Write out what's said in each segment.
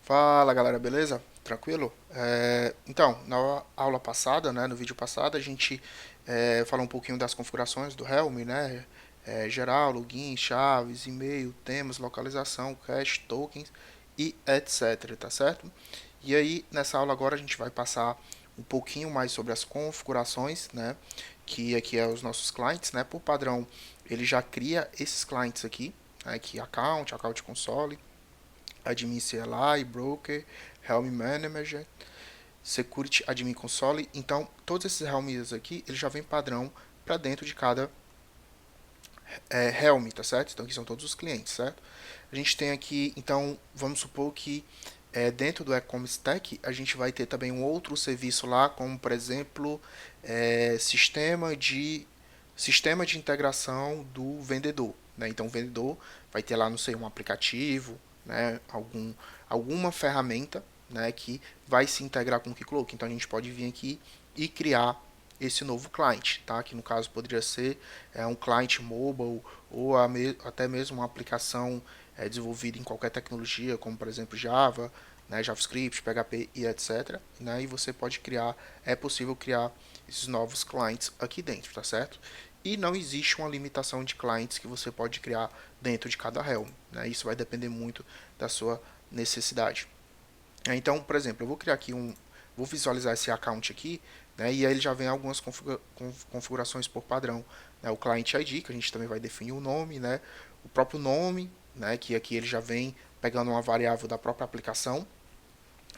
Fala galera, beleza? Tranquilo? Então, na aula passada, né, no vídeo passado, a gente falou um pouquinho das configurações do Helm, né? Geral, login, chaves, e-mail, temas, localização, cache, tokens e etc, tá certo? E aí, nessa aula agora, a gente vai passar um pouquinho mais sobre as configurações, né? Que aqui é os nossos clientes, né? Por padrão, ele já cria esses clientes aqui, né, aqui account console, Admin CLI, Broker, Helm Manager, Security Admin Console. Então, todos esses Helms aqui, ele já vem padrão para dentro de cada Helm, tá certo? Então, aqui são todos os clientes, certo? A gente tem aqui, então, vamos supor que dentro do e-commerce stack, a gente vai ter também um outro serviço lá, como, por exemplo, sistema de integração do vendedor. Né? Então, o vendedor vai ter lá, não sei, um aplicativo, né? Alguma ferramenta, né? Que vai se integrar com o Keycloak. Então, a gente pode vir aqui e criar esse novo cliente, tá? Que no caso poderia ser um cliente mobile ou até mesmo uma aplicação desenvolvida em qualquer tecnologia, como por exemplo Java, né, JavaScript, PHP e etc. Né, e você pode criar, é possível criar esses novos clientes aqui dentro, tá certo? E não existe uma limitação de clientes que você pode criar dentro de cada Helm. Né, isso vai depender muito da sua necessidade. Então, por exemplo, eu vou criar aqui vou visualizar esse account aqui, né, e aí ele já vem algumas configurações por padrão. Né, o client ID, que a gente também vai definir o nome, né, o próprio nome, né, que aqui ele já vem pegando uma variável da própria aplicação.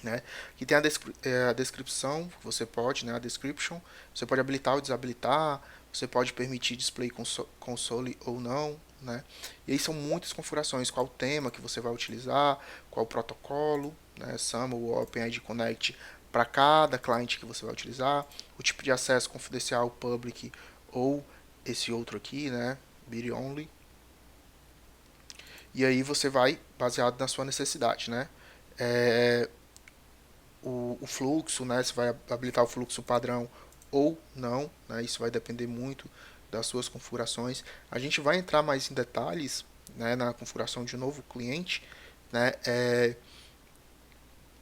Né, que tem a descrição, que você pode, né, a description, você pode habilitar ou desabilitar, você pode permitir display console ou não, né? E aí são muitas configurações, qual tema que você vai utilizar, qual protocolo, né, SAML ou OpenID Connect para cada cliente que você vai utilizar, o tipo de acesso confidencial, public ou esse outro aqui, né, bit only. E aí você vai baseado na sua necessidade, né? O fluxo, né? Se vai habilitar o fluxo padrão ou não, né? Isso vai depender muito das suas configurações. A gente vai entrar mais em detalhes, né, na configuração de um novo cliente, né,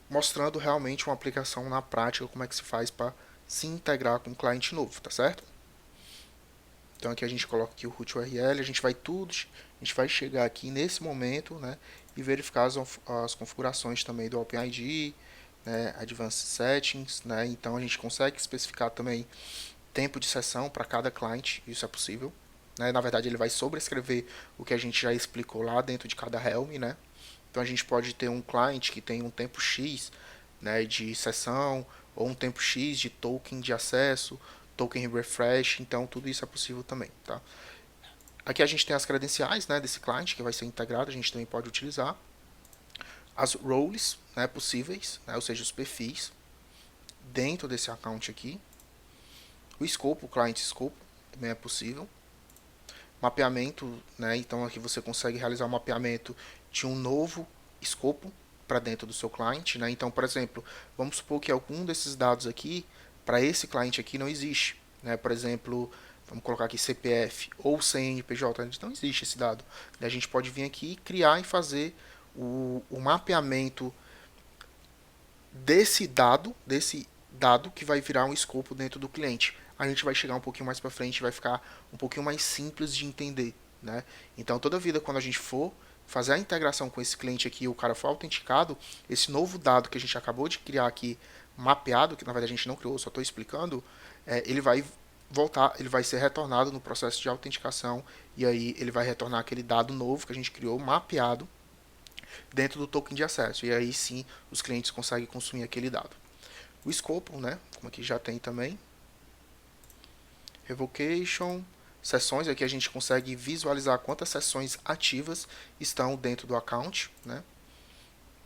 mostrando realmente uma aplicação na prática, como é que se faz para se integrar com um cliente novo, tá certo? Então aqui a gente coloca aqui o root URL, a gente vai chegar aqui nesse momento, né, e verificar as configurações também do OpenID, né, Advanced Settings, né, então a gente consegue especificar também tempo de sessão para cada cliente, isso é possível. Né, na verdade ele vai sobrescrever o que a gente já explicou lá dentro de cada Helm, né. Então a gente pode ter um cliente que tem um tempo X, né, de sessão, ou um tempo X de token de acesso, token refresh, então tudo isso é possível também. Tá? Aqui a gente tem as credenciais, né, desse cliente que vai ser integrado, a gente também pode utilizar. As roles, né, possíveis, né, ou seja, os perfis dentro desse account aqui. O escopo, o client scope, também é possível. Mapeamento, né, então aqui você consegue realizar um mapeamento de um novo escopo para dentro do seu cliente. Né? Então, por exemplo, vamos supor que algum desses dados aqui, para esse cliente aqui, não existe. Né? Por exemplo, vamos colocar aqui CPF ou CNPJ, não existe esse dado. A gente pode vir aqui e criar e fazer o mapeamento desse dado que vai virar um escopo dentro do cliente. A gente vai chegar um pouquinho mais para frente, vai ficar um pouquinho mais simples de entender, né? Então, toda vida quando a gente for fazer a integração com esse cliente aqui, o cara for autenticado, esse novo dado que a gente acabou de criar aqui, mapeado, que na verdade a gente não criou, só estou explicando, ele vai voltar, ele vai ser retornado no processo de autenticação e aí ele vai retornar aquele dado novo que a gente criou, mapeado, dentro do token de acesso. E aí sim os clientes conseguem consumir aquele dado. O escopo, né, como aqui já tem também. Revocation, sessões, aqui a gente consegue visualizar quantas sessões ativas estão dentro do account. Né.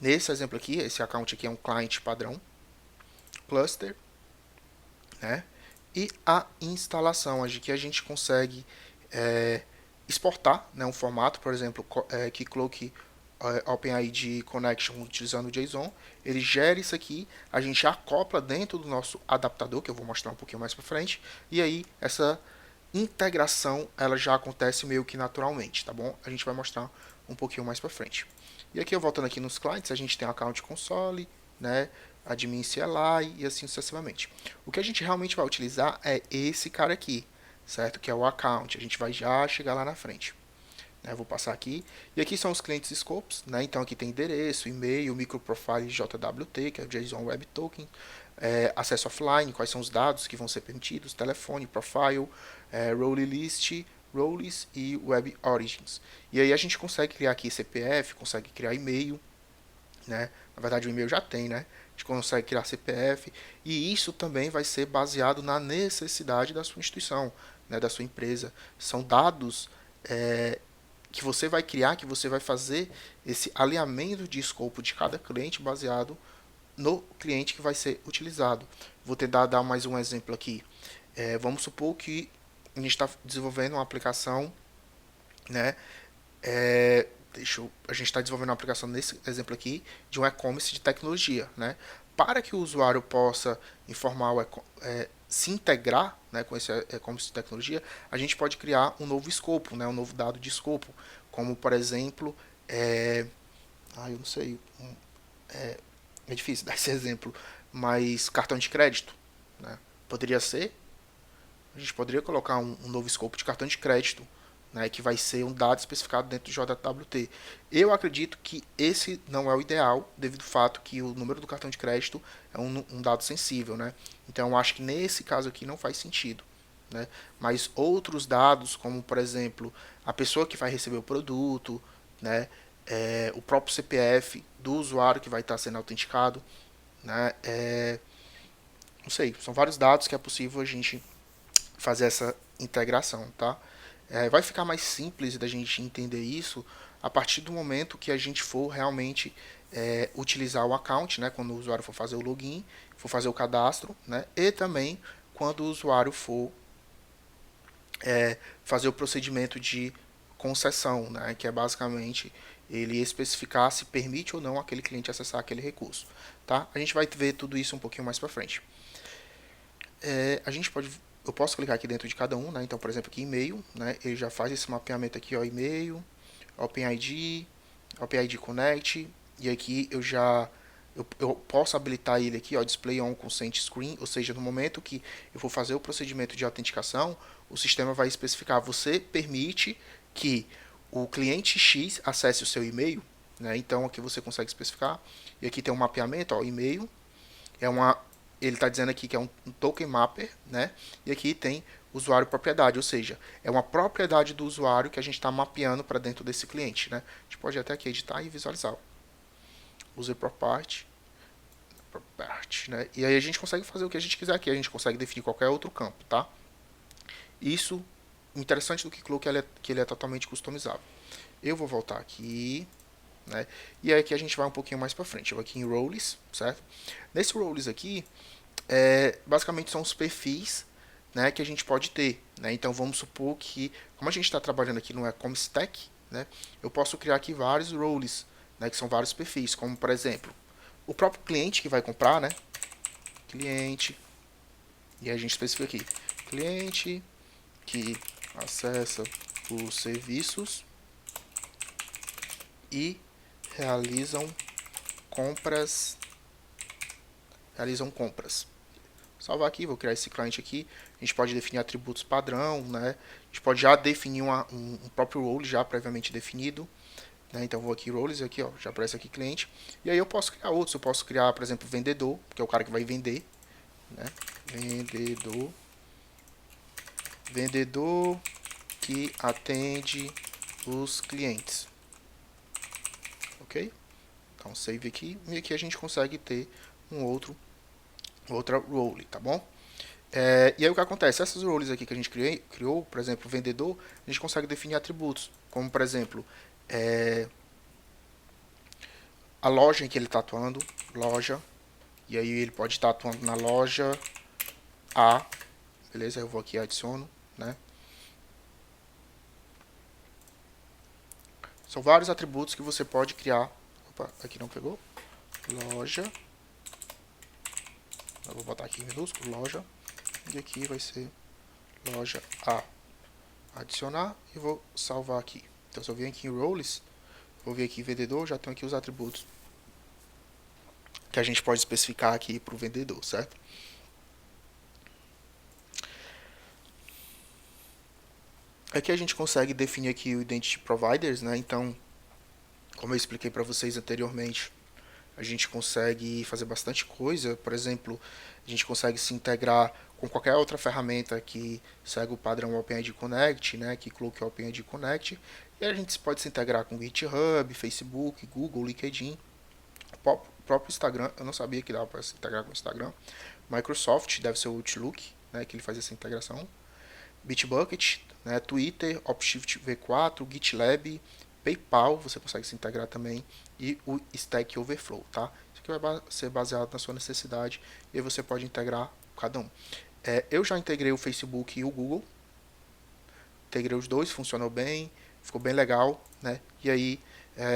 Nesse exemplo aqui, esse account aqui é um cliente padrão. Cluster, né, e a instalação, aqui a gente consegue exportar, né, um formato, por exemplo, Keycloak OpenID Connection utilizando o JSON, ele gera isso aqui, a gente acopla dentro do nosso adaptador, que eu vou mostrar um pouquinho mais para frente, e aí essa integração ela já acontece meio que naturalmente, tá bom? A gente vai mostrar um pouquinho mais para frente. E aqui, eu voltando aqui nos clients, a gente tem account console, né, admin CLI e assim sucessivamente. O que a gente realmente vai utilizar é esse cara aqui, certo? Que é o account. A gente vai já chegar lá na frente. Né? Vou passar aqui. E aqui são os clientes scopes, né? Então aqui tem endereço, e-mail, microprofile JWT, que é o JSON Web Token, acesso offline, quais são os dados que vão ser permitidos, telefone, profile, role list, roles e web origins. E aí a gente consegue criar aqui CPF, consegue criar e-mail, né? Na verdade o e-mail já tem, né? A gente consegue criar CPF e isso também vai ser baseado na necessidade da sua instituição, né? Da sua empresa. São dados que você vai criar, que você vai fazer esse alinhamento de escopo de cada cliente baseado no cliente que vai ser utilizado. Vou tentar dar mais um exemplo aqui. Vamos supor que a gente está desenvolvendo uma aplicação, né? A gente está desenvolvendo uma aplicação nesse exemplo aqui de um e-commerce de tecnologia, né? Para que o usuário possa informar se integrar, né, com esse e-commerce de tecnologia, a gente pode criar um novo escopo, né, um novo dado de escopo, como por exemplo, eu não sei, é difícil dar esse exemplo, mas cartão de crédito, né? Poderia ser, a gente poderia colocar um novo escopo de cartão de crédito, né, que vai ser um dado especificado dentro do JWT. Eu acredito que esse não é o ideal, devido ao fato que o número do cartão de crédito é um dado sensível, né? Então eu acho que nesse caso aqui não faz sentido, né? Mas outros dados, como por exemplo a pessoa que vai receber o produto, né, o próprio CPF do usuário que vai estar sendo autenticado, né, não sei, são vários dados que é possível a gente fazer essa integração, tá? Vai ficar mais simples da gente entender isso a partir do momento que a gente for realmente utilizar o account, né, quando o usuário for fazer o login, for fazer o cadastro, né, e também quando o usuário for fazer o procedimento de concessão, né, que é basicamente ele especificar se permite ou não aquele cliente acessar aquele recurso. Tá? A gente vai ver tudo isso um pouquinho mais para frente. Eu posso clicar aqui dentro de cada um, né? Então, por exemplo, aqui e-mail, né? Ele já faz esse mapeamento aqui, ó, e-mail, OpenID, OpenID Connect, e aqui eu posso habilitar ele aqui, ó, Display on Consent Screen, ou seja, no momento que eu for fazer o procedimento de autenticação, o sistema vai especificar, você permite que o cliente X acesse o seu e-mail, né? Então aqui você consegue especificar, e aqui tem um mapeamento, ó, e-mail, ele está dizendo aqui que é um token mapper, né? E aqui tem usuário propriedade, ou seja, é uma propriedade do usuário que a gente está mapeando para dentro desse cliente, né? A gente pode até aqui editar e visualizar. User property, né? E aí a gente consegue fazer o que a gente quiser aqui, a gente consegue definir qualquer outro campo, tá? Isso, o interessante do Keycloak é que ele é totalmente customizável. Eu vou voltar aqui, né? E aí aqui a gente vai um pouquinho mais para frente. Eu vou aqui em Roles, certo? Nesse Roles aqui, basicamente são os perfis, né, que a gente pode ter, né? Então vamos supor que, como a gente está trabalhando aqui no e-commerce stack, né, eu posso criar aqui vários roles, né, que são vários perfis, como por exemplo o próprio cliente que vai comprar, né? Cliente, e a gente especifica aqui cliente que acessa os serviços e realizam compras. Salvar aqui, vou criar esse cliente aqui. A gente pode definir atributos padrão, né? A gente pode já definir um próprio role já previamente definido, né? Então vou aqui roles e aqui, ó, já aparece aqui cliente. E aí eu posso criar outros. Eu posso criar, por exemplo, vendedor, que é o cara que vai vender, né? Vendedor que atende os clientes, ok? Então save aqui e aqui a gente consegue ter outra role, tá bom? E aí o que acontece? Essas roles aqui que a gente criou, por exemplo, vendedor, a gente consegue definir atributos, como por exemplo, a loja em que ele está atuando, loja, e aí ele pode estar atuando na loja A, beleza? Eu vou aqui e adiciono, né? São vários atributos que você pode criar. Opa, aqui não pegou. Loja. Eu vou botar aqui em minúsculo, loja. E aqui vai ser loja A. Adicionar e vou salvar aqui. Então se eu vier aqui em roles, Vou vir aqui em vendedor, já tenho aqui os atributos que a gente pode especificar aqui para o vendedor, certo? Aqui a gente consegue definir aqui o Identity Providers, né? Então, como eu expliquei para vocês anteriormente, a gente consegue fazer bastante coisa. Por exemplo, a gente consegue se integrar com qualquer outra ferramenta que segue o padrão OpenID Connect, né? Que coloque o OpenID Connect. E a gente pode se integrar com GitHub, Facebook, Google, LinkedIn, o próprio Instagram. Eu não sabia que dava para se integrar com o Instagram. Microsoft, deve ser o Outlook, né? Que ele faz essa integração. Bitbucket, né, Twitter, OpShift V4, GitLab, PayPal, você consegue se integrar também, e o Stack Overflow, tá? Isso aqui vai ser baseado na sua necessidade e aí você pode integrar cada um. Eu já integrei o Facebook e o Google, integrei os dois, funcionou bem, ficou bem legal, né? E aí,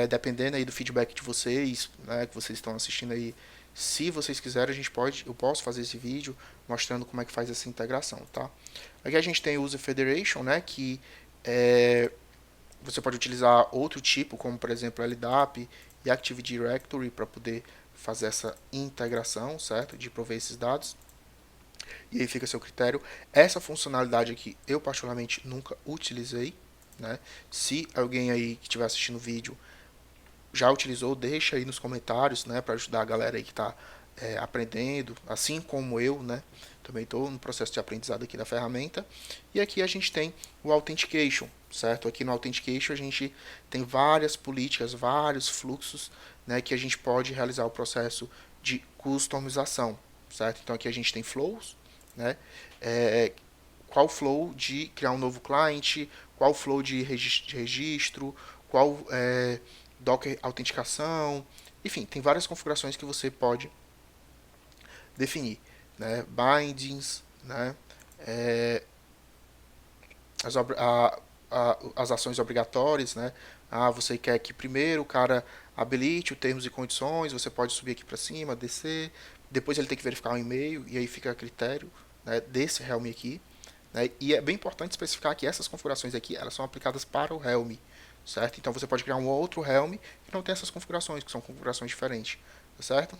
dependendo aí do feedback de vocês, né, que vocês estão assistindo aí, se vocês quiserem, eu posso fazer esse vídeo mostrando como é que faz essa integração, tá? Aqui a gente tem o User Federation, né, que você pode utilizar outro tipo, como por exemplo LDAP e Active Directory para poder fazer essa integração, certo? De prover esses dados. E aí fica a seu critério. Essa funcionalidade aqui eu particularmente nunca utilizei, né? Se alguém aí que estiver assistindo o vídeo já utilizou, deixa aí nos comentários, né, para ajudar a galera aí que está aprendendo, assim como eu, né? Também estou no processo de aprendizado aqui da ferramenta. E aqui a gente tem o Authentication, certo? Aqui no Authentication a gente tem várias políticas, vários fluxos, né, que a gente pode realizar o processo de customização, certo? Então aqui a gente tem flows, né? Qual flow de criar um novo cliente, qual flow de registro, qual Docker autenticação, enfim, tem várias configurações que você pode definir, né? Bindings, né? As ações obrigatórias, né? Você quer que primeiro o cara habilite os termos e condições, você pode subir aqui para cima, descer, depois ele tem que verificar o e-mail e aí fica a critério, né, desse Helm aqui, né? E é bem importante especificar que essas configurações aqui elas são aplicadas para o Helm, certo? Então você pode criar um outro Helm que não tem essas configurações, que são configurações diferentes, tá certo?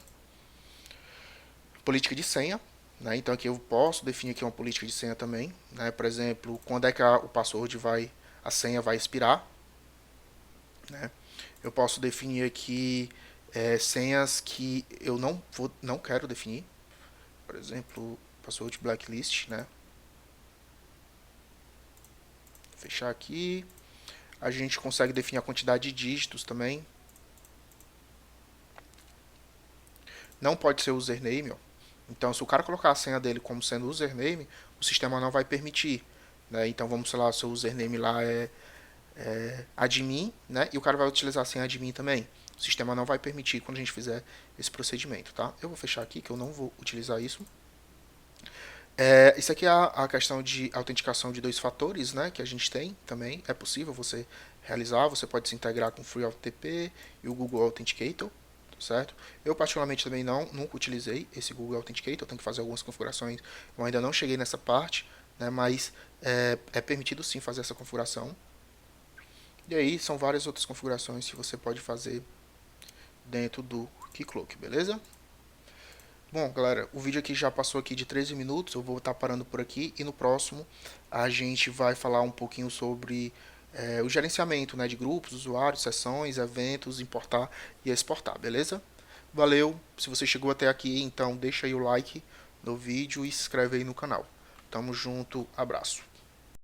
Política de senha, né? Então aqui eu posso definir aqui uma política de senha também, né? Por exemplo, quando é que o password a senha vai expirar, né? Eu posso definir aqui senhas que eu não quero definir, por exemplo, password blacklist, né? Fechar aqui. A gente consegue definir a quantidade de dígitos também. Não pode ser username, ó. Então, se o cara colocar a senha dele como sendo username, o sistema não vai permitir, né? Então, vamos, sei lá, o seu username lá é admin, né? E o cara vai utilizar a senha admin também. O sistema não vai permitir quando a gente fizer esse procedimento, tá? Eu vou fechar aqui, que eu não vou utilizar isso. Isso aqui é a questão de autenticação de dois fatores, né? Que a gente tem também. É possível você realizar, você pode se integrar com o FreeAuthTP e o Google Authenticator, certo? Eu particularmente também nunca utilizei esse Google Authenticator, eu tenho que fazer algumas configurações, eu ainda não cheguei nessa parte, né, mas é permitido sim fazer essa configuração. E aí são várias outras configurações que você pode fazer dentro do Keycloak, beleza? Bom, galera, o vídeo aqui já passou aqui de 13 minutos, eu vou estar parando por aqui e no próximo a gente vai falar um pouquinho sobre o gerenciamento, né, de grupos, usuários, sessões, eventos, importar e exportar, beleza? Valeu, se você chegou até aqui, então deixa aí o like no vídeo e se inscreve aí no canal. Tamo junto, abraço.